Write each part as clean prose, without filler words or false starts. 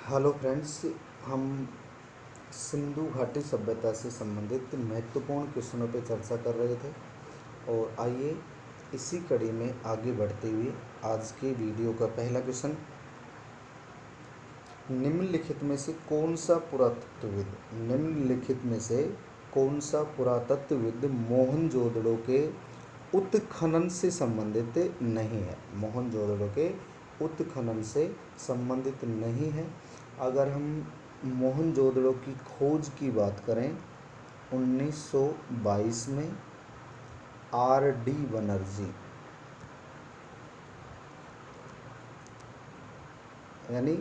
Hello friends. हम सिंधु घाटी सभ्यता से संबंधित महत्वपूर्ण क्वेश्चनों पर चर्चा कर रहे थे और आइए इसी कड़ी में आगे बढ़ते हुए आज के वीडियो का पहला क्वेश्चन, निम्नलिखित में से कौन सा पुरातत्वविद मोहनजोदड़ो के उत्खनन से संबंधित नहीं है। मोहनजोदड़ो के उत्खनन से संबंधित नहीं है। अगर हम मोहनजोदड़ो की खोज की बात करें 1922 में R.D. बनर्जी यानी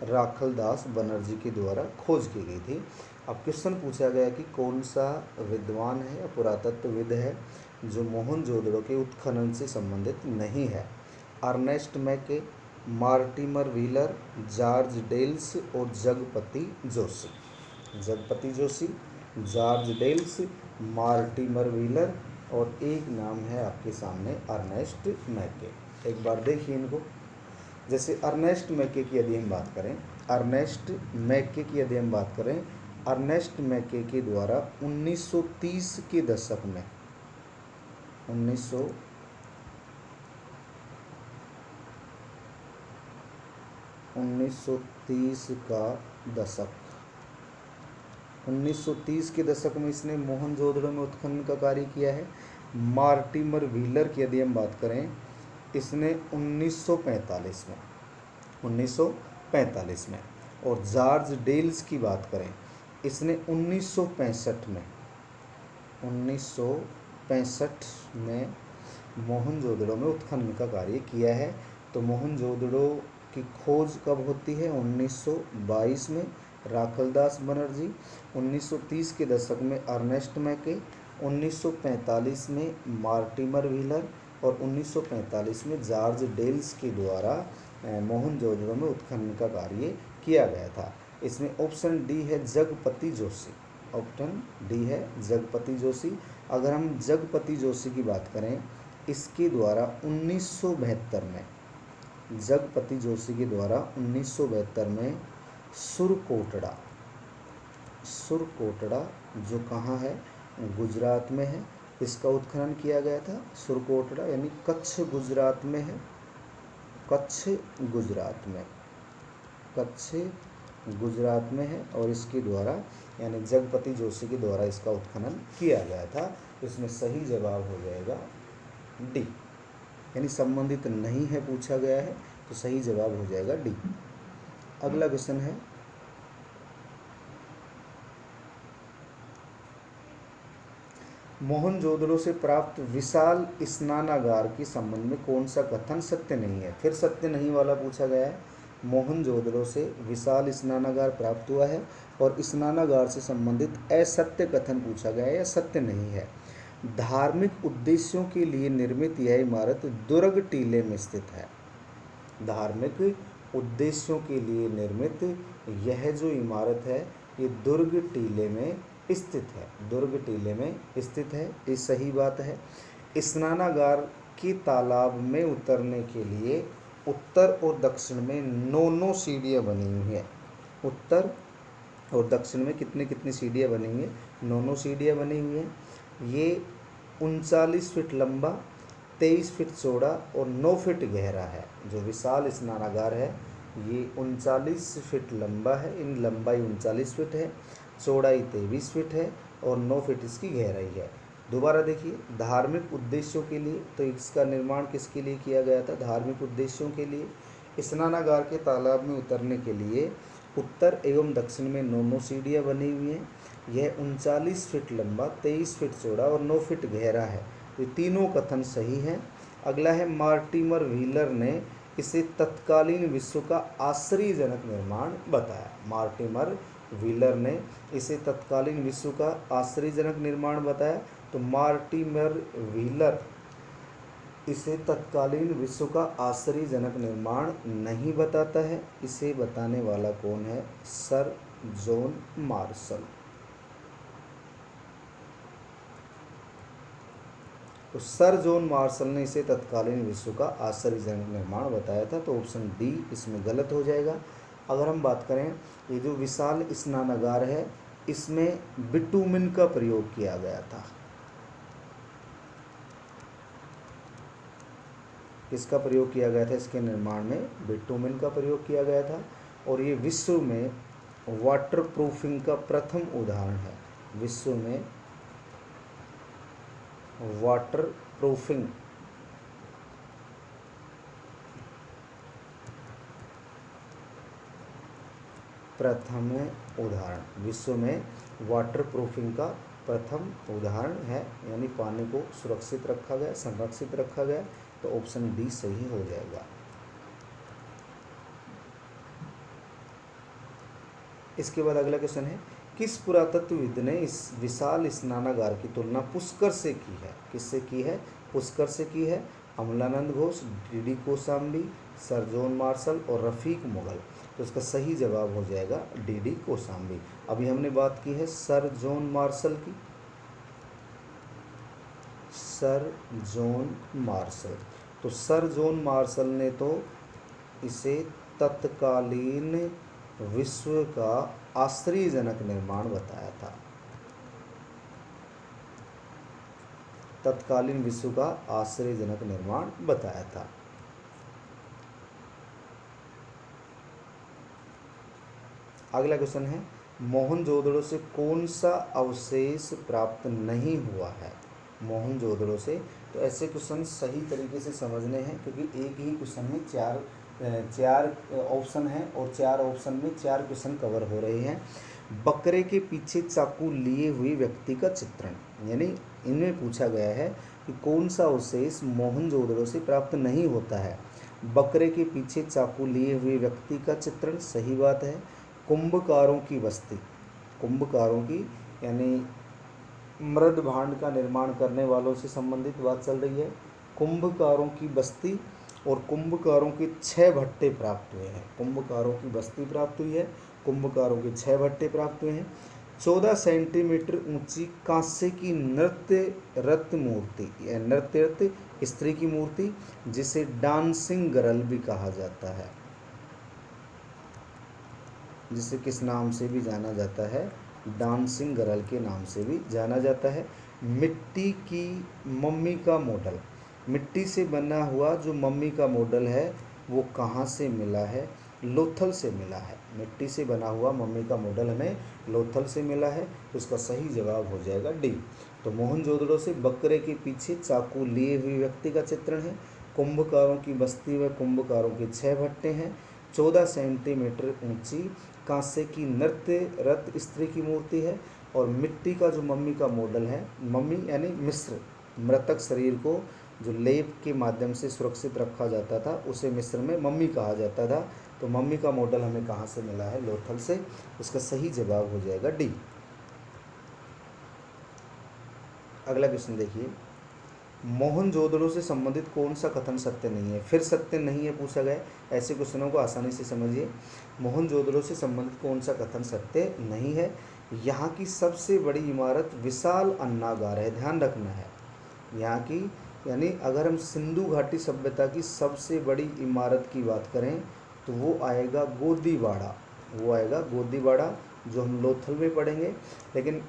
राखलदास बनर्जी के द्वारा खोज की गई थी। अब क्वेश्चन पूछा गया कि कौन सा विद्वान है या पुरातत्वविद है जो मोहनजोदड़ो के उत्खनन से संबंधित नहीं है। अर्नेस्ट मैके, मार्टिमर व्हीलर, जॉर्ज डेल्स और Jagpati Joshi, George Dales, Mortimer Wheeler और एक नाम है आपके सामने अर्नेस्ट मैके। एक बार देखिए इनको। जैसे अर्नेस्ट मैके की यदि हम बात करें, अर्नेस्ट मैके के द्वारा 1930 के दशक में 1930 के दशक में इसने मोहनजोदड़ो में उत्खनन का कार्य किया है। मार्टिमर व्हीलर की यदि हम बात करें, इसने 1945 में और जॉर्ज डेल्स की बात करें, इसने 1965 में मोहनजोदड़ो में उत्खनन का कार्य किया है। तो मोहनजोदड़ो की खोज कब होती है? 1922 में राखलदास बनर्जी, 1930 के दशक में अर्नेस्ट मैके, 1945 में मार्टिमर व्हीलर और 1945 में जॉर्ज डेल्स के द्वारा मोहनजोदड़ो में उत्खनन का कार्य किया गया था। इसमें ऑप्शन डी है जगपति जोशी। अगर हम जगपति जोशी की बात करें, इसके द्वारा 1972 में जगपति जोशी के द्वारा 1972 में सुरकोटड़ा जो कहाँ है? गुजरात में है। इसका उत्खनन किया गया था। सुरकोटड़ा यानी कच्छ गुजरात में है। कच्छ गुजरात में है और इसके द्वारा यानी जगपति जोशी के द्वारा इसका उत्खनन किया गया था। इसमें सही जवाब हो जाएगा डी, यानी संबंधित नहीं है पूछा गया है तो सही जवाब हो जाएगा डी। अगला क्वेश्चन है, मोहनजोदड़ो से प्राप्त विशाल स्नानागार के संबंध में कौन सा कथन सत्य नहीं है? फिर सत्य नहीं वाला पूछा गया है। मोहनजोदड़ो से विशाल स्नानागार प्राप्त हुआ है और स्नानागार से संबंधित असत्य कथन पूछा गया है या सत्य नहीं है। धार्मिक उद्देश्यों के लिए निर्मित यह इमारत दुर्ग टीले में स्थित है। धार्मिक उद्देश्यों के लिए निर्मित यह जो इमारत है ये दुर्ग टीले में स्थित है। ये सही बात है। स्नानागार के तालाब में उतरने के लिए उत्तर और दक्षिण में 9 सीढ़ियाँ बनी हुई हैं। उत्तर और दक्षिण में कितनी सीढ़ियाँ बनी हुई हैं? 9 सीढ़ियाँ बनी हुई हैं। ये 39 फीट लंबा, 23 फीट चौड़ा और 9 फीट गहरा है। जो विशाल स्नानागार है ये 39 फीट लंबा है, इन लंबाई 39 फीट है, चौड़ाई 23 फीट है और 9 फीट इसकी गहराई है। दोबारा देखिए, धार्मिक उद्देश्यों के लिए, तो इसका निर्माण किसके लिए किया गया था? धार्मिक उद्देश्यों के लिए। स्नानागार के तालाब में उतरने के लिए उत्तर एवं दक्षिण में 9 सीढ़ियाँ बनी हुई हैं। यह 39 फीट लंबा, 23 फीट चौड़ा और 9 फीट गहरा है। तो तीनों कथन सही हैं। अगला है, मार्टिमर व्हीलर ने इसे तत्कालीन विश्व का आश्चर्यजनक निर्माण बताया। मार्टिमर व्हीलर ने इसे तत्कालीन विश्व का आश्चर्यजनक निर्माण बताया। तो मार्टिमर व्हीलर इसे तत्कालीन विश्व का आश्चर्यजनक निर्माण नहीं बताता है। इसे बताने वाला कौन है? Sir John Marshall. तो सर जॉन मार्शल ने इसे तत्कालीन विश्व का आश्चर्यजनक निर्माण बताया था। तो ऑप्शन डी इसमें गलत हो जाएगा। अगर हम बात करें, ये जो विशाल स्नानागार है इसमें बिटुमिन का प्रयोग किया गया था। किसका प्रयोग किया गया था इसके निर्माण में? बिटुमिन का प्रयोग किया गया था। और ये विश्व में वाटर प्रूफिंग का प्रथम उदाहरण है। विश्व में वाटर प्रूफिंग प्रथम उदाहरण, विश्व में वाटर प्रूफिंग का प्रथम उदाहरण है, यानी पानी को सुरक्षित रखा गया, संरक्षित रखा गया। तो ऑप्शन डी सही हो जाएगा। इसके बाद अगला क्वेश्चन है, किस पुरातत्वविद ने इस विशाल स्नानागार की तुलना पुष्कर से की है? किससे की है? पुष्कर से की है। Amalanand Ghosh, D Kaushambi, sir John Marshall और रफीक मुगल। तो इसका सही जवाब हो जाएगा डी कोशाम्बी। अभी हमने बात की है सर जॉन मार्शल की, सर जॉन मार्शल। तो सर जॉन मार्शल ने तो इसे तत्कालीन विश्व का आश्चर्यजनक निर्माण बताया था। तत्कालीन विश्व का आश्चर्यजनक निर्माण बताया था। अगला क्वेश्चन है, मोहनजोदड़ो से कौन सा अवशेष प्राप्त नहीं हुआ है? मोहनजोदड़ो से। तो ऐसे क्वेश्चन सही तरीके से समझने हैं, क्योंकि एक ही क्वेश्चन में चार ऑप्शन हैं और चार ऑप्शन में चार क्वेश्चन कवर हो रहे हैं। बकरे के पीछे चाकू लिए हुए व्यक्ति का चित्रण, यानी इनमें पूछा गया है कि कौन सा अवशेष मोहनजोदड़ो से प्राप्त नहीं होता है। बकरे के पीछे चाकू लिए हुए व्यक्ति का चित्रण, सही बात है। कुंभकारों की बस्ती, कुंभकारों की यानी मृद भांड का निर्माण करने वालों से संबंधित बात चल रही है। कुंभकारों की बस्ती और कुंभकारों के 6 भट्टे प्राप्त हुए हैं। कुंभकारों की बस्ती प्राप्त हुई है, कुंभकारों के 6 भट्टे प्राप्त हुए हैं। 14 सेंटीमीटर ऊंची कांसे की नृत्य रत्न मूर्ति, यह नृत्य रत्न स्त्री की मूर्ति, जिसे डांसिंग गर्ल भी कहा जाता है, जिसे किस नाम से भी जाना जाता है? डांसिंग गर्ल के नाम से भी जाना जाता है। मिट्टी की मम्मी का मॉडल, मिट्टी से बना हुआ जो मम्मी का मॉडल है वो कहाँ से मिला है? लोथल से मिला है। मिट्टी से बना हुआ मम्मी का मॉडल हमें लोथल से मिला है। तो इसका सही जवाब हो जाएगा डी। तो मोहनजोदड़ो से बकरे के पीछे चाकू लिए हुए व्यक्ति का चित्रण है। कुंभकारों की बस्ती व कुंभकारों के 6 भट्टे हैं। 14 सेंटीमीटर ऊंची कांसे की नृत्य रत स्त्री की मूर्ति है। और मिट्टी का जो मम्मी का मॉडल है, मम्मी यानी मिस्र, मृतक शरीर को जो लेप के माध्यम से सुरक्षित रखा जाता था उसे मिस्र में मम्मी कहा जाता था। तो मम्मी का मॉडल हमें कहाँ से मिला है? लोथल से। उसका सही जवाब हो जाएगा डी। अगला क्वेश्चन देखिए, मोहनजोदड़ो से संबंधित कौन सा कथन सत्य नहीं है? फिर सत्य नहीं है पूछा गया। ऐसे क्वेश्चनों को आसानी से समझिए। मोहनजोदड़ो से संबंधित कौन सा कथन सत्य नहीं है? यहाँ की सबसे बड़ी इमारत विशाल अन्नागार है, ध्यान रखना है। यहाँ की यानी अगर हम सिंधु घाटी सभ्यता की सबसे बड़ी इमारत की बात करें तो वो आएगा गोदीवाड़ा, वो आएगा गोदीवाड़ा, जो हम लोथल में पढ़ेंगे। लेकिन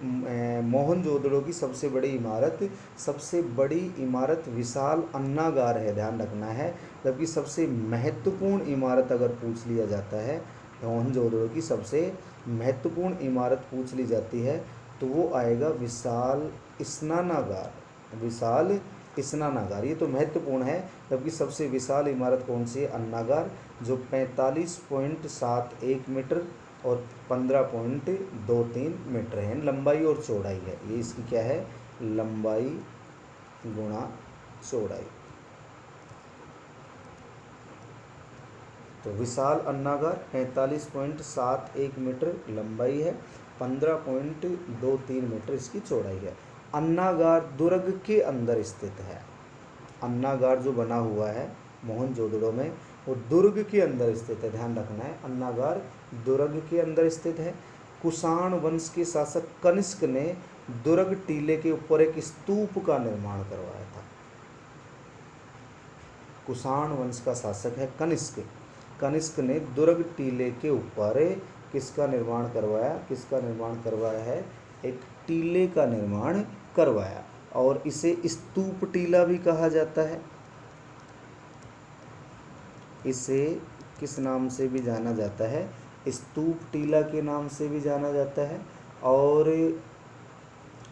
मोहनजोदड़ो की सबसे बड़ी इमारत विशाल अन्नागार है, ध्यान रखना है। जबकि सबसे महत्वपूर्ण इमारत अगर पूछ लिया जाता है, मोहनजोदड़ो की सबसे महत्वपूर्ण इमारत पूछ ली जाती है तो वो आएगा विशाल स्नानागार, विशाल स्नानागार। ये तो महत्वपूर्ण है। जबकि सबसे विशाल इमारत कौन सी है? अन्नागार, जो 45.71 मीटर और 15.23 मीटर है, लंबाई और चौड़ाई है। ये इसकी क्या है? लंबाई गुणा चौड़ाई। तो विशाल अन्नागार 45.71 मीटर लंबाई है, 15.23 मीटर इसकी चौड़ाई है। अन्नागार दुर्ग के अंदर स्थित है। अन्नागार जो बना हुआ है मोहनजोदड़ो में वो दुर्ग के अंदर स्थित है, ध्यान रखना है। अन्नागार दुर्ग के अंदर स्थित है। कुषाण वंश के शासक कनिष्क ने दुर्ग टीले के ऊपर एक स्तूप का निर्माण करवाया था। कुषाण वंश का शासक है कनिष्क। कनिष्क ने दुर्ग टीले के ऊपर किसका निर्माण करवाया? किसका निर्माण करवाया है? एक टीले का निर्माण करवाया, और इसे स्तूप टीला भी कहा जाता है। इसे किस नाम से भी जाना जाता है? स्तूप टीला के नाम से भी जाना जाता है। और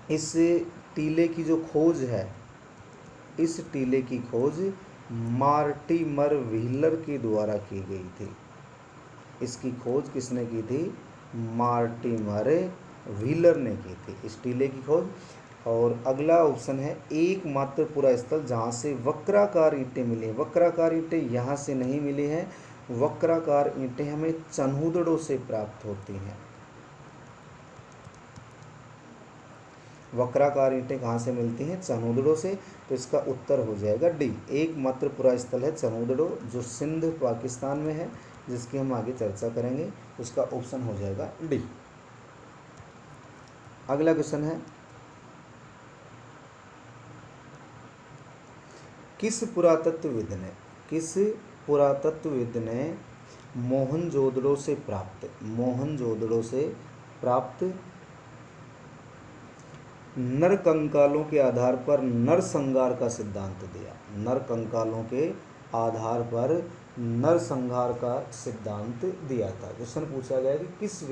इस टीले की जो खोज है, इस टीले की खोज मार्टिमर व्हीलर के द्वारा की गई थी। इसकी खोज किसने की थी? मार्टिमर व्हीलर ने की थी इस टीले की खोज। और अगला ऑप्शन है एकमात्र पुरा स्थल जहाँ से वक्राकार ईंटें मिली। वक्राकार ईंटें यहाँ से नहीं मिली हैं, वक्राकार ईंटें हमें चन्हुदड़ों से प्राप्त होती हैं। वक्राकार ईंटें कहाँ से मिलती हैं? चन्हुदड़ों से। तो इसका उत्तर हो जाएगा डी, एकमात्र पुरा स्थल है चन्हुदड़ो, जो सिंध पाकिस्तान में है, जिसकी हम आगे चर्चा करेंगे। उसका ऑप्शन हो जाएगा डी। अगला क्वेश्चन है, किस पुरातत्वविद ने मोहनजोदड़ो से प्राप्त नरकंकालों के आधार पर नरसंहार का सिद्धांत दिया? नरकंकालों के आधार पर नरसंहार का सिद्धांत दिया था। क्वेश्चन पूछा गया कि किस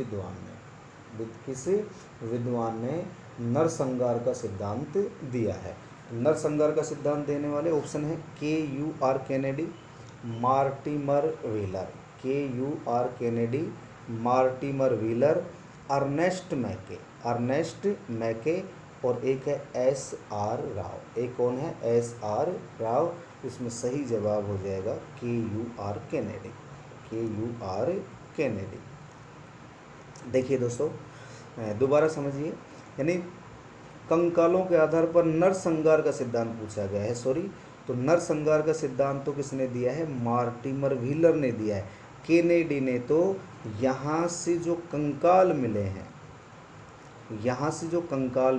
विद्वान ने नरसंहार का सिद्धांत दिया है? नरसंहार का सिद्धांत देने वाले ऑप्शन है KUR Kennedy, Mortimer Wheeler, Ernest Mackay, और एक है SR राव। एक कौन है? SR राव। इसमें सही जवाब हो जाएगा KUR केनेडी। देखिए दोस्तों, दोबारा समझिए, यानी कंकालों के आधार पर नरसंहार का सिद्धांत पूछा गया है। तो नरसंहार का सिद्धांत तो किसने दिया है? मार्टिमर व्हीलर ने दिया है। केनेडी ने तो यहाँ से जो कंकाल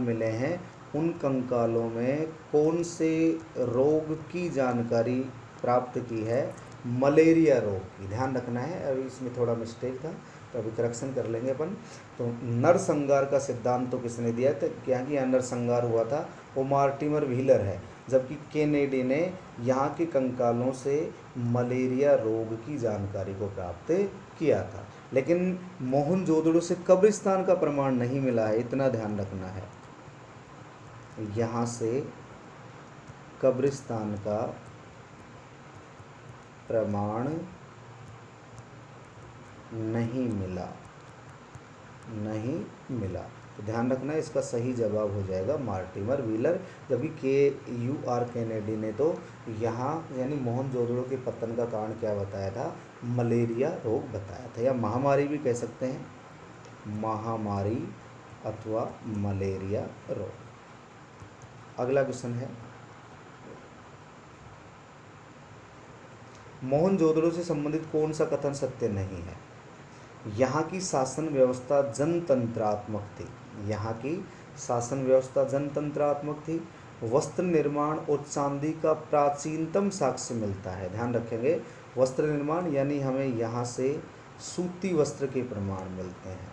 मिले हैं, उन कंकालों में कौन से रोग की जानकारी प्राप्त की है? मलेरिया रोग की। ध्यान रखना है, अभी इसमें थोड़ा मिस्टेक था तो अभी करेक्शन कर लेंगे अपन। तो नरसंहार का सिद्धांत तो किसने दिया था? क्या कि नरसंहार हुआ था वो मार्टिमर व्हीलर है, जबकि केनेडी ने यहाँ के कंकालों से मलेरिया रोग की जानकारी को प्राप्त किया था। लेकिन मोहनजोदड़ो से कब्रिस्तान का प्रमाण नहीं मिला है, इतना ध्यान रखना है। यहाँ से कब्रिस्तान का प्रमाण नहीं मिला, तो ध्यान रखना है, इसका सही जवाब हो जाएगा मार्टिमर व्हीलर। जबकि KUR केनेडी ने तो यहाँ यानी मोहनजोदड़ो के पतन का कारण क्या बताया था? मलेरिया रोग बताया था, या महामारी भी कह सकते हैं, महामारी अथवा मलेरिया रोग। अगला क्वेश्चन है, मोहनजोदड़ो से संबंधित कौन सा कथन सत्य नहीं है? यहाँ की शासन व्यवस्था जनतंत्रात्मक थी। वस्त्र निर्माण और चांदी का प्राचीनतम साक्ष्य मिलता है। ध्यान रखेंगे, वस्त्र निर्माण यानी हमें यहाँ से सूती वस्त्र के प्रमाण मिलते हैं,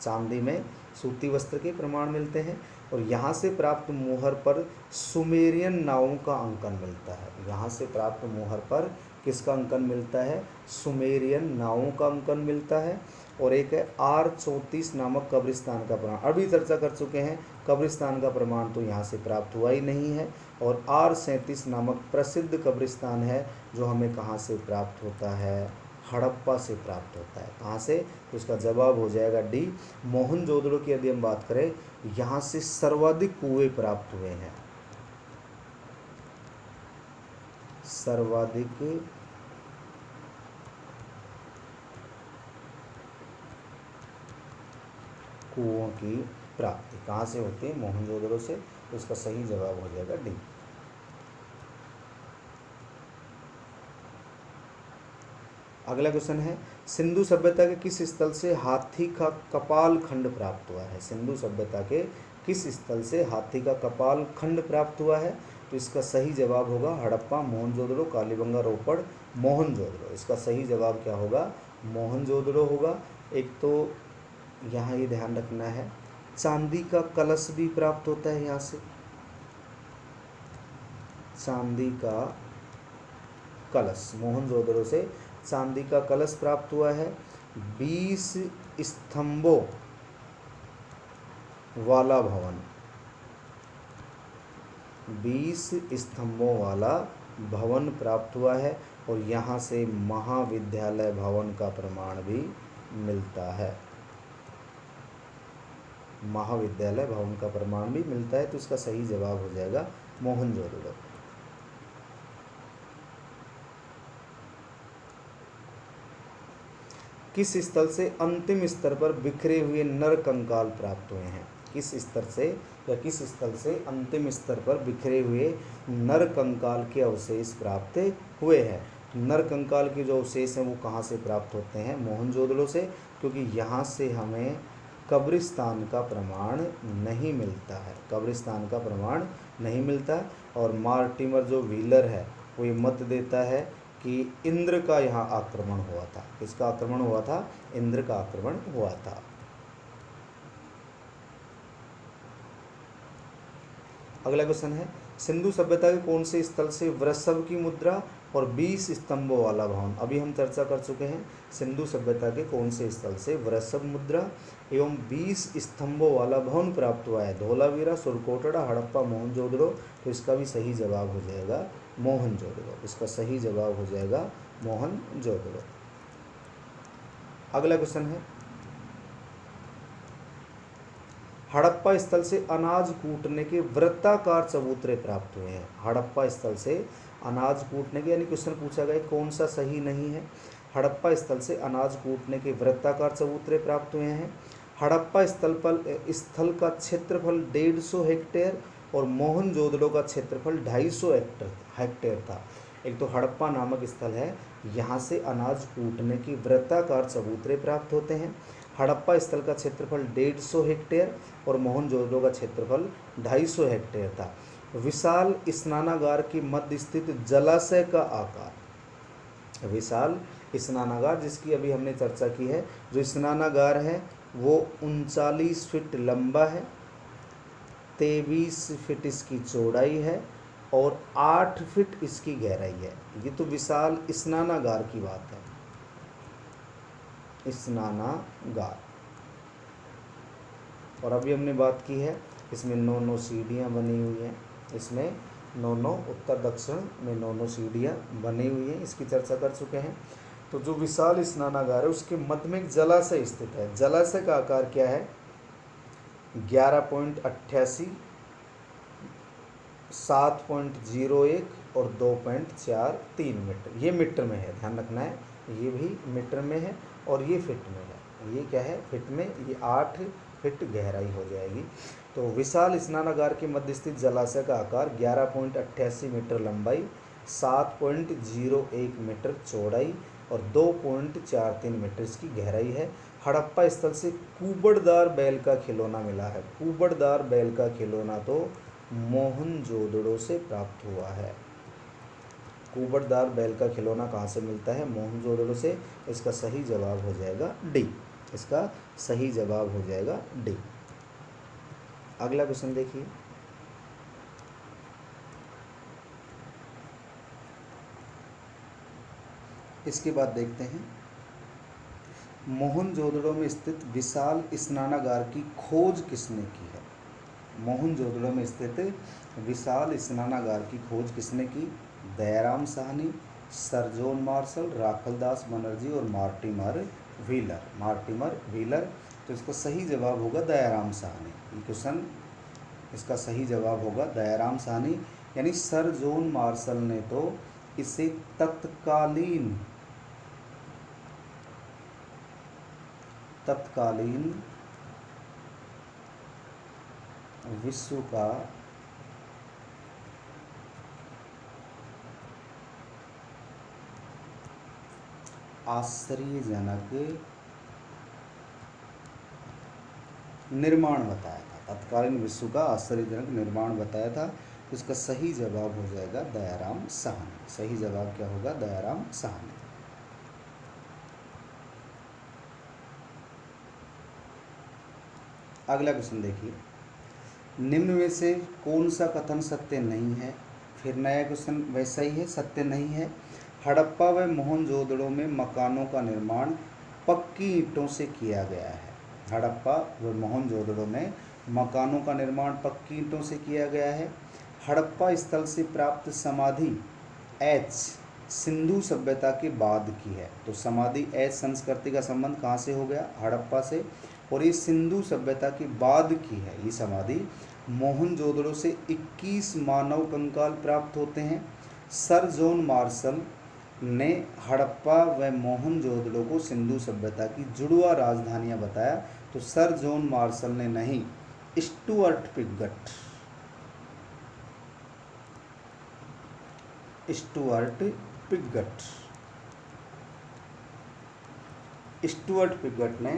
चांदी में सूती वस्त्र के प्रमाण मिलते हैं। और यहाँ से प्राप्त मोहर पर सुमेरियन नावों का अंकन मिलता है। यहाँ से प्राप्त मोहर पर किसका अंकन मिलता है? सुमेरियन नावों का अंकन मिलता है। और एक है R34 नामक कब्रिस्तान का प्रमाण, अभी चर्चा कर चुके हैं, कब्रिस्तान का प्रमाण तो यहाँ से प्राप्त हुआ ही नहीं है। और R37 नामक प्रसिद्ध कब्रिस्तान है, जो हमें कहाँ से प्राप्त होता है? हड़प्पा से प्राप्त होता है। कहाँ से? तो इसका जवाब हो जाएगा डी। मोहनजोदड़ो की यदि हम बात करें, यहाँ से सर्वाधिक कुएं प्राप्त हुए हैं, सर्वाधिक कुओं की प्राप्ति कहाँ से होती है? मोहनजोदड़ो से। तो इसका सही जवाब हो जाएगा डी। अगला क्वेश्चन है, सिंधु सभ्यता के किस स्थल से हाथी का कपाल खंड प्राप्त हुआ है? सिंधु सभ्यता के किस स्थल से हाथी का कपाल खंड प्राप्त हुआ है? तो इसका सही जवाब होगा हड़प्पा, मोहनजोदड़ो, कालीबंगा, रोपड़, मोहनजोदड़ो। इसका सही जवाब क्या होगा? मोहनजोदड़ो होगा। एक तो यहाँ ये ध्यान रखना है, चांदी का कलश भी प्राप्त होता है यहाँ से, चांदी का कलश, मोहनजोदड़ो से चांदी का कलश प्राप्त हुआ है। 20 स्तंभों वाला भवन, 20 स्तंभों वाला भवन प्राप्त हुआ है। और यहाँ से महाविद्यालय भवन का प्रमाण भी मिलता है, महाविद्यालय भवन का प्रमाण भी मिलता है। तो इसका सही जवाब हो जाएगा मोहनजोदड़ो। किस स्थल से अंतिम स्तर पर बिखरे हुए नर कंकाल प्राप्त हुए हैं? किस स्तर से या किस स्थल से अंतिम स्तर पर बिखरे हुए नर कंकाल के अवशेष प्राप्त हुए हैं? नर कंकाल के जो अवशेष हैं वो कहाँ से प्राप्त होते हैं? मोहनजोदड़ो से, क्योंकि यहाँ से हमें कब्रिस्तान का प्रमाण नहीं मिलता है, कब्रिस्तान का प्रमाण नहीं मिलता। और मार्टिमर जो व्हीलर है वो ये मत देता है कि इंद्र का यहाँ आक्रमण हुआ था। किसका आक्रमण हुआ था? इंद्र का आक्रमण हुआ था। अगला क्वेश्चन है, सिंधु सभ्यता के कौन से स्थल से वृषभ की मुद्रा और 20 स्तंभों वाला भवन? अभी हम चर्चा कर चुके हैं, सिंधु सभ्यता के कौन से स्थल से वृषभ मुद्रा एवं 20 स्तंभों वाला भवन प्राप्त हुआ है? धोलावीरा, सुरकोटड़ा, हड़प्पा, मोहनजोदड़ो। तो इसका भी सही जवाब हो जाएगा मोहनजोदड़ो। इसका सही जवाब हो जाएगा मोहनजोदड़ो। अगला क्वेश्चन है, हड़प्पा स्थल से अनाज कूटने के वृत्ताकार चबूतरे प्राप्त हुए हैं। हड़प्पा स्थल से अनाज कूटने के, यानी क्वेश्चन पूछा गया कौन सा सही नहीं है? हड़प्पा स्थल से अनाज कूटने के वृत्ताकार चबूतरे प्राप्त हुए हैं। हड़प्पा स्थल का क्षेत्रफल 150 हेक्टेयर और मोहनजोदड़ो का क्षेत्रफल 250 हेक्टेयर था। एक तो हड़प्पा नामक स्थल है, यहाँ से अनाज कूटने की वृत्ताकार चबूतरे प्राप्त होते हैं। हड़प्पा स्थल का क्षेत्रफल 150 हेक्टेयर और मोहनजोदड़ो का क्षेत्रफल 250 हेक्टेयर था। विशाल स्नानागार के मध्य स्थित जलाशय का आकार, विशाल स्नानागार जिसकी अभी हमने चर्चा की है, जो स्नानागार है वो 39 फीट लंबा है, 23 फीट इसकी चौड़ाई है और 8 फीट इसकी गहराई है। ये तो विशाल स्नानागार की बात है, स्नानागार। और अभी हमने बात की है, इसमें 9 सीढ़ियाँ बनी हुई हैं, इसमें 9 उत्तर दक्षिण में 9 सीढ़ियाँ बनी हुई हैं, इसकी चर्चा कर चुके हैं। तो जो विशाल स्नानागार है उसके मध्य में एक जलाशय स्थित है। जलाशय का आकार क्या है? 11.88, 7.01 और 2.43 मीटर। ये मीटर में है, ध्यान रखना है, ये भी मीटर में है और ये फिट में है। ये क्या है? फिट में। ये 8 फीट गहराई हो जाएगी। तो विशाल स्नानागार के मध्य स्थित जलाशय का आकार 11.88 मीटर लंबाई, 7.01 मीटर चौड़ाई और 2.43 मीटर इसकी गहराई है। हड़प्पा स्थल से कुबड़दार बैल का खिलौना मिला है। कुबड़दार बैल का खिलौना तो मोहनजोदड़ो से प्राप्त हुआ है। कुबड़दार बैल का खिलौना कहाँ से मिलता है? मोहनजोदड़ो से। इसका सही जवाब हो जाएगा डी। इसका सही जवाब हो जाएगा डी। अगला क्वेश्चन देखिए, इसके बाद देखते हैं, मोहनजोदड़ो में स्थित विशाल स्नानागार की खोज किसने की है? मोहनजोदड़ो में स्थित विशाल स्नानागार की खोज किसने की? Dayaram Sahni, sir John Marshall, Rakhaldas Banerjee और मार्टिमर व्हीलर। Mortimer wheeler. तो इसका सही जवाब होगा दयाराम साहनी। ये क्वेश्चन, इसका सही जवाब होगा दयाराम साहनी। यानी सर जॉन मार्शल ने तो इसे तत्कालीन विश्व का आश्चर्यजनक निर्माण बताया था। तत्कालीन विश्व का आश्चर्यजनक निर्माण बताया था। तो इसका सही जवाब हो जाएगा दयाराम साहनी। सही जवाब क्या होगा? दयाराम साहनी। अगला क्वेश्चन देखिए, निम्न में से कौन सा कथन सत्य नहीं है? फिर नया क्वेश्चन वैसा ही है, सत्य नहीं है। हड़प्पा व मोहनजोदड़ो में मकानों का निर्माण पक्की ईंटों से किया गया है। हड़प्पा व मोहनजोदड़ो में मकानों का निर्माण पक्की ईंटों से किया गया है। हड़प्पा स्थल से प्राप्त समाधि एच सिंधु सभ्यता के बाद की है। तो समाधि एच संस्कृति का संबंध कहाँ से हो गया? हड़प्पा से। और ये सिंधु सभ्यता के बाद की है ये समाधि। मोहनजोदड़ो से 21 मानव कंकाल प्राप्त होते हैं। सर जॉन मार्शल ने हड़प्पा व मोहनजोदड़ो को सिंधु सभ्यता की जुड़वा राजधानियां बताया। तो सर जॉन मार्शल ने नहीं, Stuart Piggott, Stuart Piggott, Stuart Piggott ने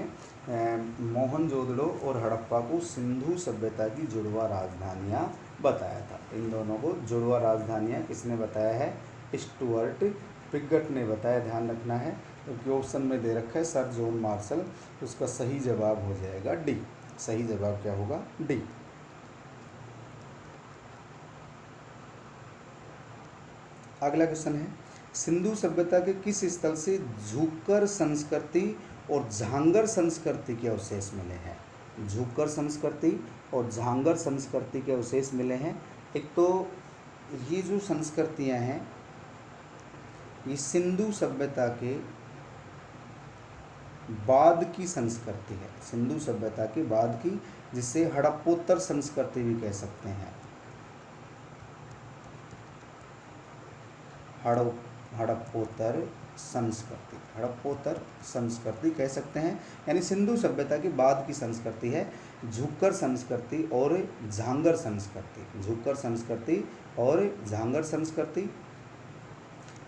मोहनजोदड़ो और हड़प्पा को सिंधु सभ्यता की जुड़वा राजधानियां बताया था। इन दोनों को जुड़वा राजधानियां किसने बताया है? स्टुअर्ट पिगट ने बताया। ध्यान रखना है क्योंकि ऑप्शन में दे रखा है सर जॉन मार्शल, तो उसका सही जवाब हो जाएगा डी। सही जवाब क्या होगा? डी। अगला क्वेश्चन है, सिंधु सभ्यता के किस स्थल से झुक्कर संस्कृति और झांगर संस्कृति के अवशेष मिले हैं? झुक्कर संस्कृति और झांगर संस्कृति के अवशेष मिले हैं। एक तो ये जो संस्कृतियां हैं ये सिंधु सभ्यता के बाद की संस्कृति है, सिंधु सभ्यता के बाद की, जिसे हड़प्पोत्तर संस्कृति भी कह सकते हैं। हड़प्पोत्तर संस्कृति, हड़प्पोत्तर संस्कृति कह सकते हैं, यानी सिंधु सभ्यता के बाद की संस्कृति है झुक्कर संस्कृति और झांगर संस्कृति। झुक्कर संस्कृति और झांगर संस्कृति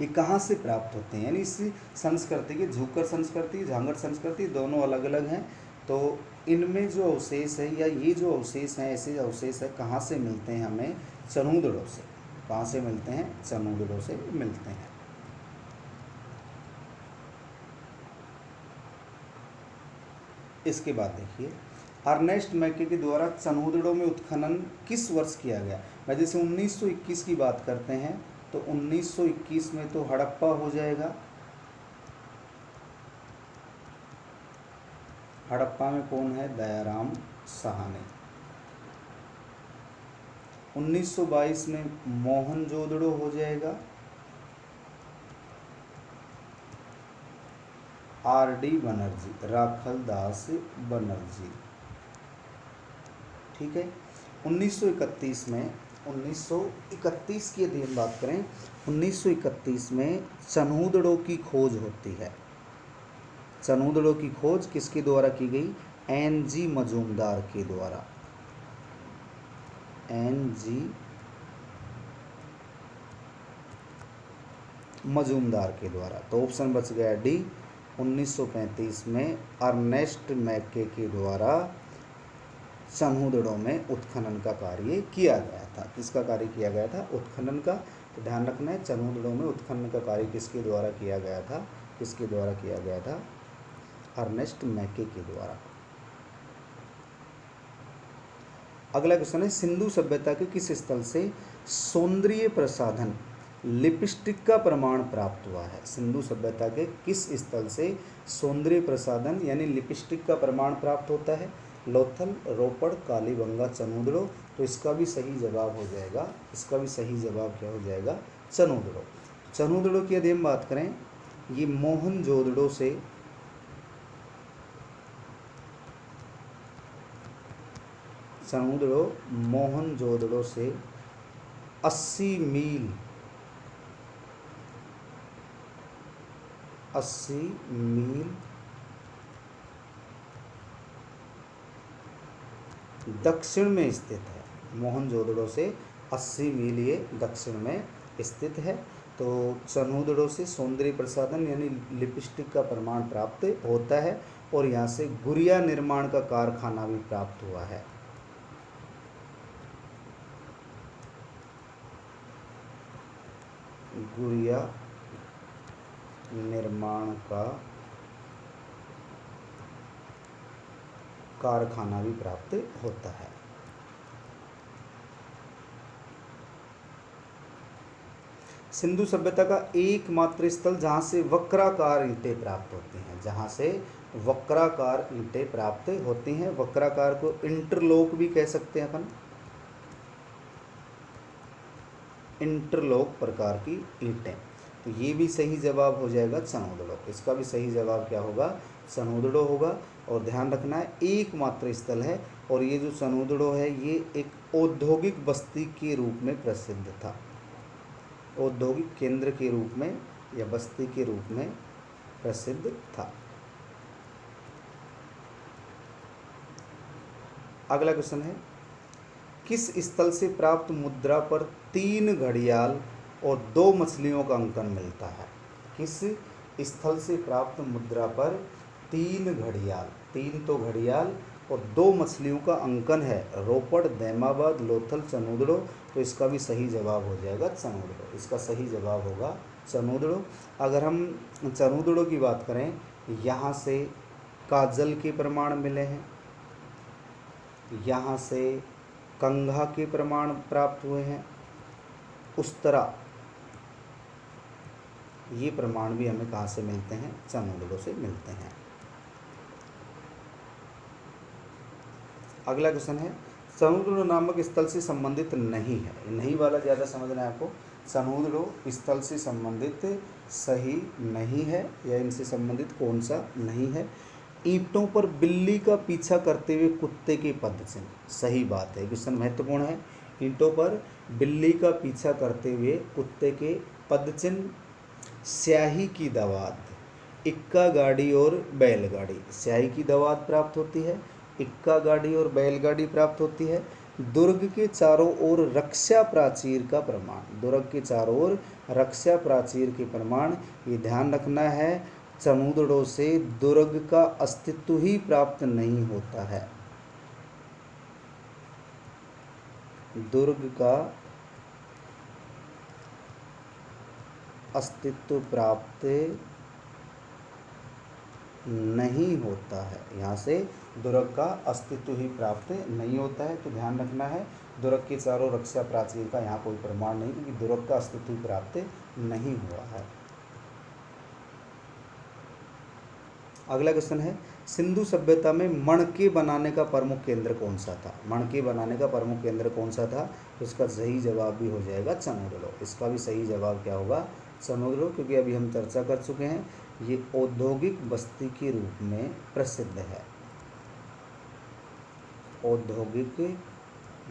ये कहाँ से प्राप्त होते हैं? यानी इस संस्कृति के झुक्कर संस्कृति, झांगर संस्कृति दोनों अलग अलग हैं। तो इनमें जो अवशेष है या ये जो अवशेष हैं, ऐसे अवशेष है कहाँ से मिलते हैं? हमें चनूदड़ों से। कहाँ से मिलते हैं? चनूदड़ों से मिलते हैं। इसके बाद देखिए, अर्नेस्ट मैके के द्वारा चनूदड़ों में उत्खनन किस वर्ष किया गया? मैं जैसे 1921 की बात करते हैं तो 1921 में तो हड़प्पा हो जाएगा। हड़प्पा में कौन है? दयाराम साहनी। 1922 में मोहनजोदड़ो हो जाएगा, आर.डी. बनर्जी, राखल दास बनर्जी। ठीक है। 1931 में, 1931 की यदि हम बात करें, 1931 में चनूदड़ों की खोज होती है। चनूदड़ों की खोज किसके द्वारा की गई? एन.जी. मजूमदार के द्वारा। एन.जी. मजूमदार के द्वारा। तो ऑप्शन बच गया डी। 1935 में अर्नेस्ट मैके के द्वारा चनूदड़ों में उत्खनन का कार्य किया गया था। किसका कार्य किया गया था? उत्खनन का। तो ध्यान रखना है, चनूदड़ों में उत्खनन का कार्य किसके द्वारा किया गया था? किसके द्वारा किया गया था? अर्नेस्ट मैके के द्वारा। अगला क्वेश्चन है, सिंधु सभ्यता के किस स्थल से सौंदर्य प्रसाधन लिपस्टिक का प्रमाण प्राप्त हुआ है? सिंधु सभ्यता के किस स्थल से सौंदर्य प्रसाधन यानी लिपस्टिक का प्रमाण प्राप्त होता है? लोथल, रोपड़, कालीबंगा, चनूदड़ो। तो इसका भी सही जवाब हो जाएगा, इसका भी सही जवाब क्या हो जाएगा? चनूदड़ो। चनूदड़ो की यदि हम बात करें, ये मोहनजोदड़ो से चनूदड़ो मोहनजोदड़ो से 80 मील दक्षिण में स्थित है। मोहनजोदड़ो से 80 मील ये दक्षिण में स्थित है। तो चनूदड़ो से सौंदर्य प्रसाधन यानी लिपस्टिक का प्रमाण प्राप्त होता है और यहाँ से गुड़िया निर्माण का कारखाना भी प्राप्त हुआ है। गुड़िया निर्माण का कारखाना भी प्राप्त होता है। सिंधु सभ्यता का एकमात्र स्थल जहाँ से वक्राकार ईंटें प्राप्त होती हैं, जहाँ से वक्राकार ईंटें प्राप्त होती हैं। वक्राकार को इंटरलॉक भी कह सकते हैं अपन, इंटरलॉक प्रकार की ईंटें। तो ये भी सही जवाब हो जाएगा सनोदड़ो। इसका भी सही जवाब क्या होगा? सनोदड़ो होगा। और ध्यान रखना है एकमात्र स्थल है, और ये जो सनोदड़ो है ये एक औद्योगिक बस्ती के रूप में प्रसिद्ध था, औद्योगिक केंद्र के रूप में या बस्ती के रूप में प्रसिद्ध था। अगला क्वेश्चन है, किस स्थल से प्राप्त मुद्रा पर 3 घड़ियाल और 2 मछलियों का अंकन मिलता है? किस स्थल से प्राप्त मुद्रा पर 3 घड़ियाल, 3 तो घड़ियाल और 2 मछलियों का अंकन है? रोपड़, दैमाबाद, लोथल, चनोदड़ो। तो इसका भी सही जवाब हो जाएगा चनोदड़ो। इसका सही जवाब होगा चनोदड़ो। अगर हम चनोदड़ो की बात करें, यहाँ से काजल के प्रमाण मिले हैं, यहाँ से कंघा के प्रमाण प्राप्त हुए हैं, उस्तरा ये प्रमाण भी हमें कहाँ से मिलते हैं? चनोदड़ो से मिलते हैं। अगला क्वेश्चन है, सनोदड़ो नामक स्थल से संबंधित नहीं है। नहीं वाला ज़्यादा समझना है आपको। सनोदड़ो स्थल से संबंधित सही नहीं है, या इनसे संबंधित कौन सा नहीं है? ईंटों पर बिल्ली का पीछा करते हुए कुत्ते के पद चिन्ह। सही बात है, क्वेश्चन महत्वपूर्ण है। ईंटों पर बिल्ली का पीछा करते हुए कुत्ते के पद चिन्ह। स्याही की दवात, इक्का गाड़ी और बैलगाड़ी। स्याही की दवात प्राप्त होती है, इक्का गाड़ी और बैलगाड़ी प्राप्त होती है। दुर्ग के चारों ओर रक्षा प्राचीर का प्रमाण, दुर्ग के चारों ओर रक्षा प्राचीर के प्रमाण। ये ध्यान रखना है, समुद्रों से दुर्ग का अस्तित्व ही प्राप्त नहीं होता है। दुर्ग का अस्तित्व प्राप्त नहीं होता है, यहाँ से दुर्ग का अस्तित्व ही प्राप्त नहीं होता है। तो ध्यान रखना है, दुर्ग के चारों रक्षा प्राचीर का यहाँ कोई प्रमाण नहीं, क्योंकि दुर्ग का अस्तित्व ही प्राप्त नहीं हुआ है। अगला क्वेश्चन है, सिंधु सभ्यता में मणके बनाने का प्रमुख केंद्र कौन सा था? मणके बनाने का प्रमुख केंद्र कौन सा था? तो इसका सही जवाब भी हो जाएगा चनोदड़ो। इसका भी सही जवाब क्या होगा? चनोदड़ो, क्योंकि अभी हम चर्चा कर चुके हैं, ये औद्योगिक बस्ती के रूप में प्रसिद्ध है, औद्योगिक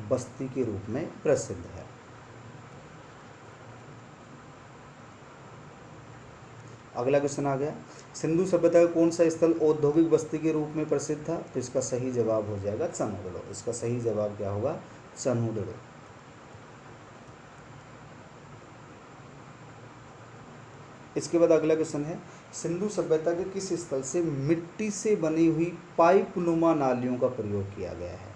बस्ती के रूप में प्रसिद्ध है। अगला क्वेश्चन आ गया, सिंधु सभ्यता का कौन सा स्थल औद्योगिक बस्ती के रूप में प्रसिद्ध था? तो इसका सही जवाब हो जाएगा चनोदड़ो। इसका सही जवाब क्या होगा? चनोदड़ो। इसके बाद अगला क्वेश्चन है, सिंधु सभ्यता के किस स्थल से मिट्टी से बनी हुई पाइप नुमा नालियों का प्रयोग किया गया है?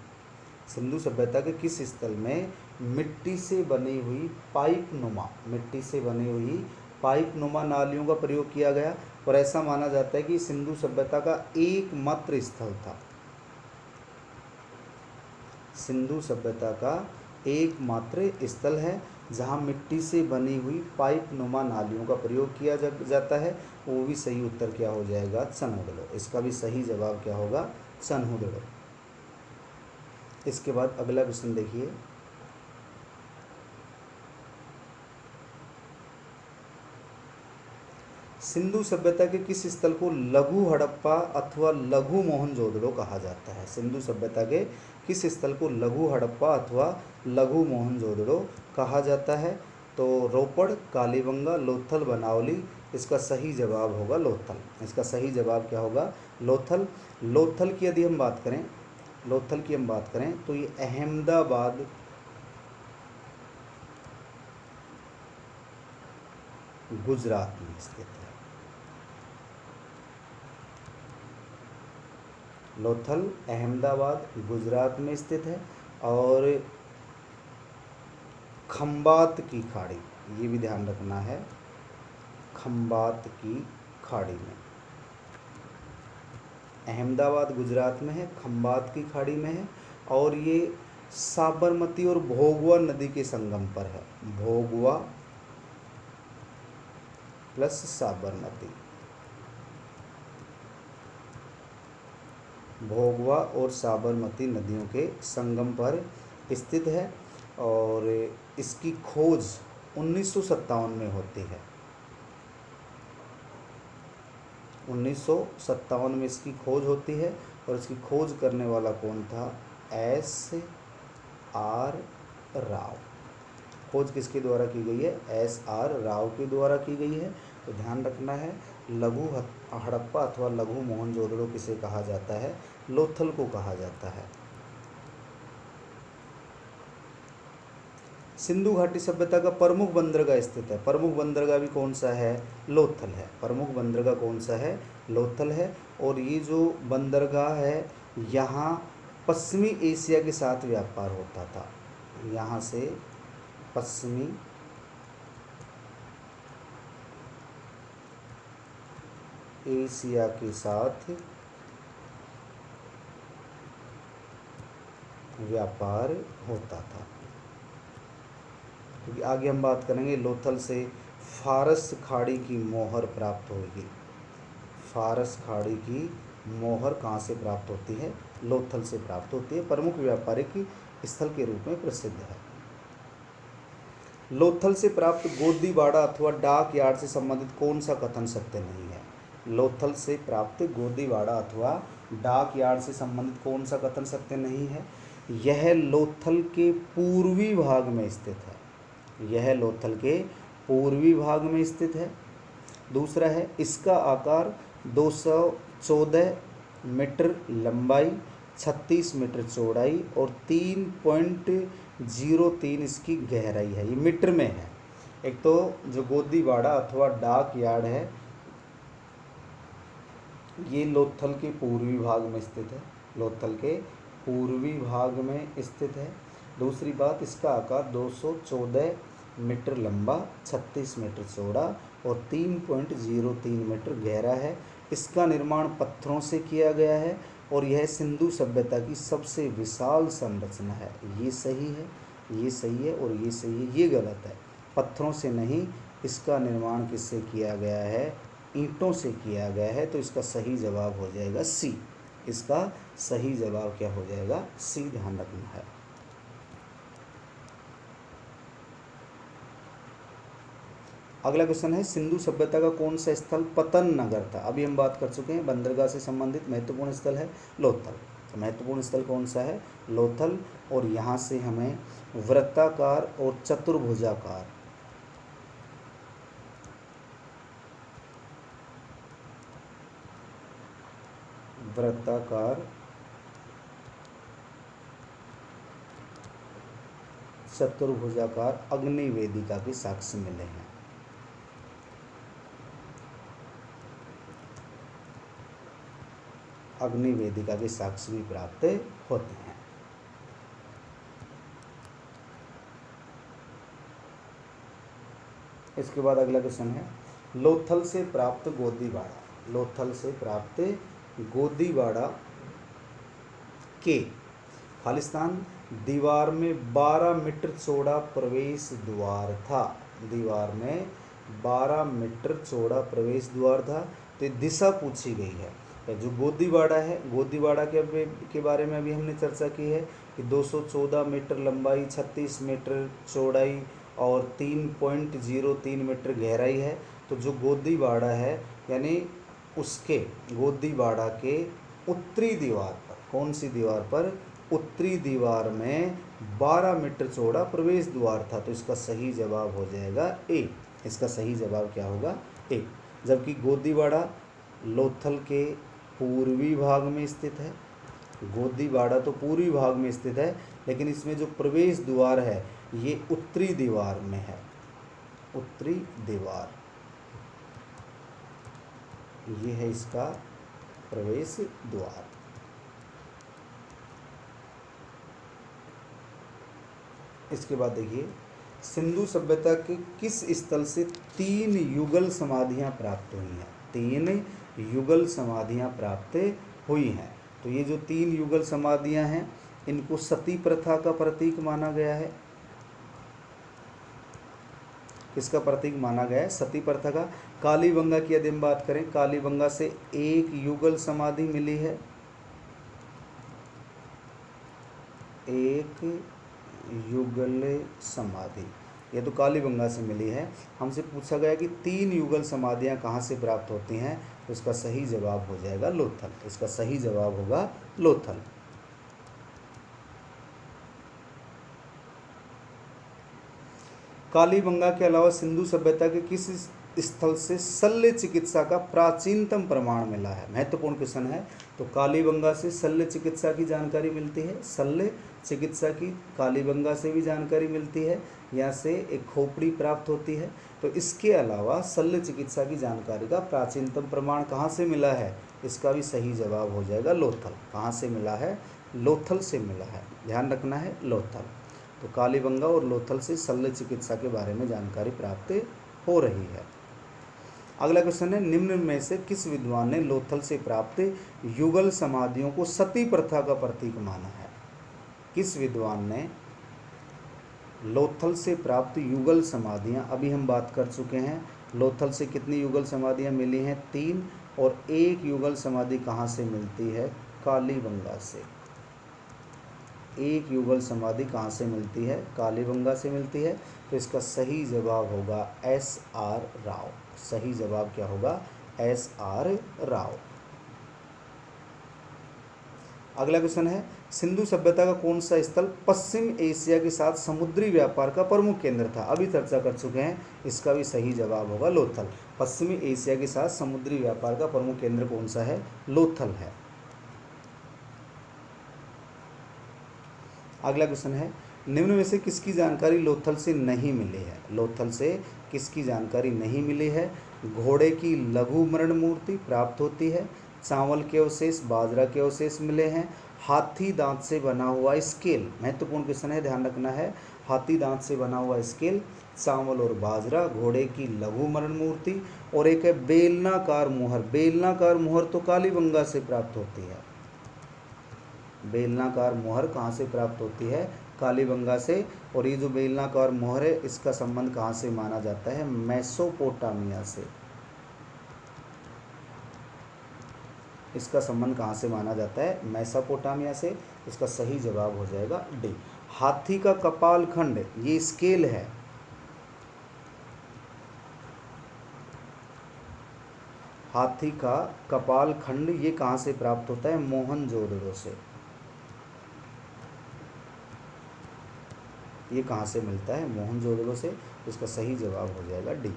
सिंधु सभ्यता के किस स्थल में मिट्टी से बनी हुई पाइप नुमा, मिट्टी से बनी हुई पाइप नुमा नालियों का प्रयोग किया गया? और ऐसा माना जाता है कि सिंधु सभ्यता का एकमात्र स्थल था, सिंधु सभ्यता का एकमात्र स्थल है जहाँ मिट्टी से बनी हुई पाइप नुमा नालियों का प्रयोग किया जाता है। वो भी सही उत्तर क्या हो जाएगा? चनोदड़ो। इसका भी सही जवाब क्या होगा? चनोदड़ो। इसके बाद अगला क्वेश्चन देखिए, सिंधु सभ्यता के किस स्थल को लघु हड़प्पा अथवा लघु मोहनजोदड़ो कहा जाता है? सिंधु सभ्यता के किस स्थल को लघु हड़प्पा अथवा लघु मोहनजोदड़ो कहा जाता है? तो रोपड़, कालीबंगा, लोथल, बनावली। इसका सही जवाब होगा लोथल। इसका सही जवाब क्या होगा? लोथल। लोथल की यदि हम बात करें, लोथल की हम बात करें तो ये अहमदाबाद गुजरात में स्थित है। लोथल अहमदाबाद गुजरात में स्थित है। और खंबात की खाड़ी, ये भी ध्यान रखना है, खंबात की खाड़ी में। अहमदाबाद गुजरात में है, खंबात की खाड़ी में है, और ये साबरमती और भोगवा नदी के संगम पर है। भोगवा प्लस साबरमती, भोगवा और साबरमती नदियों के संगम पर स्थित है, और इसकी खोज 1957 में होती है। 1957 में इसकी खोज होती है, और इसकी खोज करने वाला कौन था? S.R. राव। खोज किसके द्वारा की गई है? S.R. राव के द्वारा की गई है। तो ध्यान रखना है, लघु हड़प्पा अथवा लघु मोहनजोदड़ो किसे कहा जाता है? लोथल को कहा जाता है। सिंधु घाटी सभ्यता का प्रमुख बंदरगाह स्थित है। प्रमुख बंदरगाह भी कौन सा है? लोथल है। प्रमुख बंदरगाह कौन सा है? लोथल है। और ये जो बंदरगाह है, यहाँ पश्चिमी एशिया के साथ व्यापार होता था। यहाँ से पश्चिमी एशिया के साथ व्यापार होता था। क्योंकि आगे हम बात करेंगे, लोथल से फारस खाड़ी की मोहर प्राप्त होगी। फारस खाड़ी की मोहर कहाँ से प्राप्त होती है? लोथल से प्राप्त होती है। प्रमुख व्यापारिक स्थल के रूप में प्रसिद्ध है। लोथल से प्राप्त गोदीबाड़ा अथवा डाक यार्ड से संबंधित कौन सा कथन सत्य नहीं है? लोथल से प्राप्त गोदीबाड़ा अथवा डाक यार्ड से संबंधित कौन सा कथन सत्य नहीं है? यह लोथल के पूर्वी भाग में स्थित है। यह लोथल के पूर्वी भाग में स्थित है। दूसरा है, इसका आकार 214 मीटर लंबाई, 36 मीटर चौड़ाई और 3.03 इसकी गहराई है। ये मीटर में है। एक तो जो गोदीबाड़ा अथवा डाक यार्ड है, ये लोथल के पूर्वी भाग में स्थित है। लोथल के पूर्वी भाग में स्थित है। दूसरी बात, इसका आकार 214 मीटर लंबा, 36 मीटर चौड़ा और 3.03 मीटर गहरा है। इसका निर्माण पत्थरों से किया गया है, और यह सिंधु सभ्यता की सबसे विशाल संरचना है। ये सही है, ये सही है और ये सही है। ये गलत है। पत्थरों से नहीं, इसका निर्माण किससे किया गया है? ईंटों से किया गया है। तो इसका सही जवाब हो जाएगा सी। इसका सही जवाब क्या हो जाएगा? सी। ध्यान रखना है। अगला क्वेश्चन है, सिंधु सभ्यता का कौन सा स्थल पतन नगर था? अभी हम बात कर चुके हैं, बंदरगाह से संबंधित महत्वपूर्ण स्थल है लोथल। तो महत्वपूर्ण स्थल कौन सा है? लोथल। और यहाँ से हमें वृत्ताकार और चतुर्भुजाकार, वृत्ताकार चतुर्भुजाकार अग्नि वेदिका के साक्ष्य मिले हैं। अग्नि वेदिका के साक्ष्य भी प्राप्त होते हैं। इसके बाद अगला क्वेश्चन है, लोथल से प्राप्त गोदीबाड़ा। लोथल से प्राप्त गोदीबाड़ा के खालिस्तान दीवार में 12 मीटर चौड़ा प्रवेश द्वार था। दीवार में 12 मीटर चौड़ा प्रवेश द्वार था। तो ये दिशा पूछी गई है। जो गोदीबाड़ा है, गोदीबाड़ा के बारे में अभी हमने चर्चा की है कि 214 मीटर लंबाई, 36 मीटर चौड़ाई और 3.03 मीटर गहराई है। तो जो गोदीबाड़ा है, यानी उसके गोदीबाड़ा के उत्तरी दीवार पर, कौन सी दीवार पर? उत्तरी दीवार में 12 मीटर चौड़ा प्रवेश द्वार था। तो इसका सही जवाब हो जाएगा ए। इसका सही जवाब क्या होगा? ए। जबकि गोदीबाड़ा लोथल के पूर्वी भाग में स्थित है। गोदीबाड़ा तो पूर्वी भाग में स्थित है, लेकिन इसमें जो प्रवेश द्वार है ये उत्तरी दीवार में है। उत्तरी दीवार, ये है इसका प्रवेश द्वार। इसके बाद देखिए, सिंधु सभ्यता के किस स्थल से 3 युगल समाधियां प्राप्त हुई हैं? 3 युगल समाधियां प्राप्त हुई हैं। तो ये जो 3 युगल समाधियां हैं, इनको सती प्रथा का प्रतीक माना गया है। किसका प्रतीक माना गया है? सती प्रथा का। कालीबंगा की यदि हम बात करें, कालीबंगा से 1 युगल समाधि मिली है, 1 युगल समाधि, ये तो कालीबंगा से मिली है। हमसे पूछा गया कि 3 युगल समाधियां कहाँ से प्राप्त होती हैं, तो इसका सही जवाब हो जाएगा लोथल। इसका सही जवाब होगा लोथल। कालीबंगा के अलावा सिंधु सभ्यता के किस स्थल से शल्य चिकित्सा का प्राचीनतम प्रमाण मिला है? महत्वपूर्ण क्वेश्चन है। तो कालीबंगा से शल्य चिकित्सा की जानकारी मिलती है। शल्य चिकित्सा की कालीबंगा से भी जानकारी मिलती है, यहाँ से एक खोपड़ी प्राप्त होती है। तो इसके अलावा शल्य चिकित्सा की जानकारी का प्राचीनतम प्रमाण कहाँ से मिला है? इसका भी सही जवाब हो जाएगा लोथल। कहाँ से मिला है? लोथल से मिला है, ध्यान रखना है, लोथल। तो कालीबंगा और लोथल से शल्य चिकित्सा के बारे में जानकारी प्राप्त हो रही है। अगला क्वेश्चन है, निम्न में से किस विद्वान ने लोथल से प्राप्त युगल समाधियों को सती प्रथा का प्रतीक माना है? किस विद्वान ने लोथल से प्राप्त युगल समाधियां, अभी हम बात कर चुके हैं, लोथल से कितनी युगल समाधियां मिली हैं? 3। और 1 युगल समाधि कहाँ से मिलती है? कालीबंगा से। 1 युगल समाधि कहाँ से मिलती है? कालीबंगा से मिलती है। तो इसका सही जवाब होगा SR राव। सही जवाब क्या होगा? SR राव। अगला क्वेश्चन है, सिंधु सभ्यता का कौन सा स्थल पश्चिम एशिया के साथ समुद्री व्यापार का प्रमुख केंद्र था? अभी चर्चा कर चुके हैं, इसका भी सही जवाब होगा लोथल। पश्चिमी एशिया के साथ समुद्री व्यापार का प्रमुख केंद्र कौन सा है? लोथल है। अगला क्वेश्चन है, निम्न में से किसकी जानकारी लोथल से नहीं मिली है? लोथल से किसकी जानकारी नहीं मिली है? घोड़े की लघु मृण मूर्ति प्राप्त होती है, चावल के अवशेष, बाजरा के अवशेष मिले हैं, हाथी दांत से बना हुआ स्केल, महत्वपूर्ण क्वेश्चन है, ध्यान रखना है, हाथी दांत से बना हुआ स्केल, चावल और बाजरा, घोड़े की लघु मृण मूर्ति, और एक है बेलनाकार मुहर। बेलनाकार मुहर तो कालीबंगा से प्राप्त होती है। बेलनाकार मुहर कहाँ से प्राप्त होती है? कालीबंगा से। और ये जो बेलनाकार मुहर है, इसका संबंध कहाँ से माना जाता है? मेसोपोटामिया से। इसका संबंध कहाँ से माना जाता है? मेसोपोटामिया से। इसका सही जवाब हो जाएगा डी। हाथी का कपाल खंड, ये स्केल है, हाथी का कपाल खंड ये कहाँ से प्राप्त होता है? मोहनजोदड़ो से। ये कहाँ से मिलता है? मोहनजोदड़ो से। इसका सही जवाब हो जाएगा डी।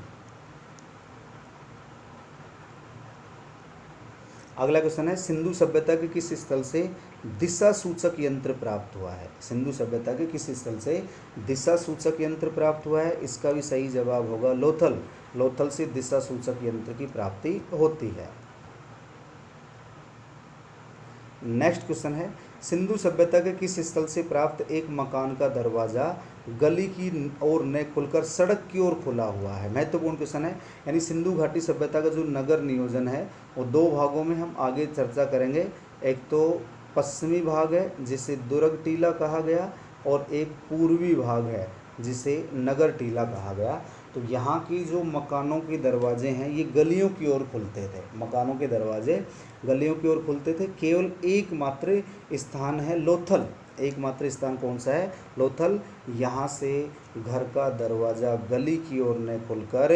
अगला क्वेश्चन है, सिंधु सभ्यता के किस स्थल से दिशा सूचक यंत्र प्राप्त हुआ है? सिंधु सभ्यता के किस स्थल से दिशा सूचक यंत्र प्राप्त हुआ है? इसका भी सही जवाब होगा लोथल। लोथल से दिशा सूचक यंत्र की प्राप्ति होती है। नेक्स्ट क्वेश्चन है, सिंधु सभ्यता के किस स्थल से प्राप्त एक मकान का दरवाजा गली की ओर न खुलकर सड़क की ओर खुला हुआ है? महत्वपूर्ण क्वेश्चन है। यानी सिंधु घाटी सभ्यता का जो नगर नियोजन है वो 2 भागों में हम आगे चर्चा करेंगे। एक तो पश्चिमी भाग है जिसे दुर्ग टीला कहा गया, और एक पूर्वी भाग है जिसे नगर टीला कहा गया। तो यहाँ की जो मकानों के दरवाजे हैं ये गलियों की ओर खुलते थे। मकानों के दरवाजे गलियों की ओर खुलते थे। केवल एकमात्र स्थान है लोथल। एकमात्र स्थान कौन सा है? लोथल। यहाँ से घर का दरवाज़ा गली की ओर न खुलकर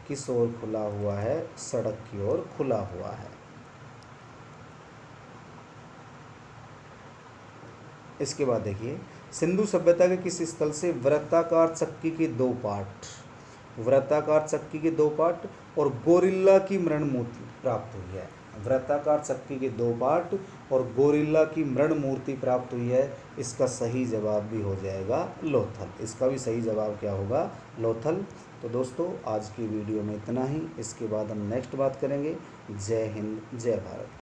किस ओर खुला हुआ है? सड़क की ओर खुला हुआ है। इसके बाद देखिए, सिंधु सभ्यता के किस स्थल से वृत्ताकार चक्की के 2 पार्ट, वृत्ताकार चक्की के 2 पार्ट और गोरिल्ला की मृण मूर्ति प्राप्त हुई है? वृत्ताकार चक्की के 2 पार्ट और गोरिल्ला की मृण मूर्ति प्राप्त हुई है। इसका सही जवाब भी हो जाएगा लोथल। इसका भी सही जवाब क्या होगा? लोथल। तो दोस्तों, आज की वीडियो में इतना ही। इसके बाद हम नेक्स्ट बात करेंगे। जय हिंद, जय भारत।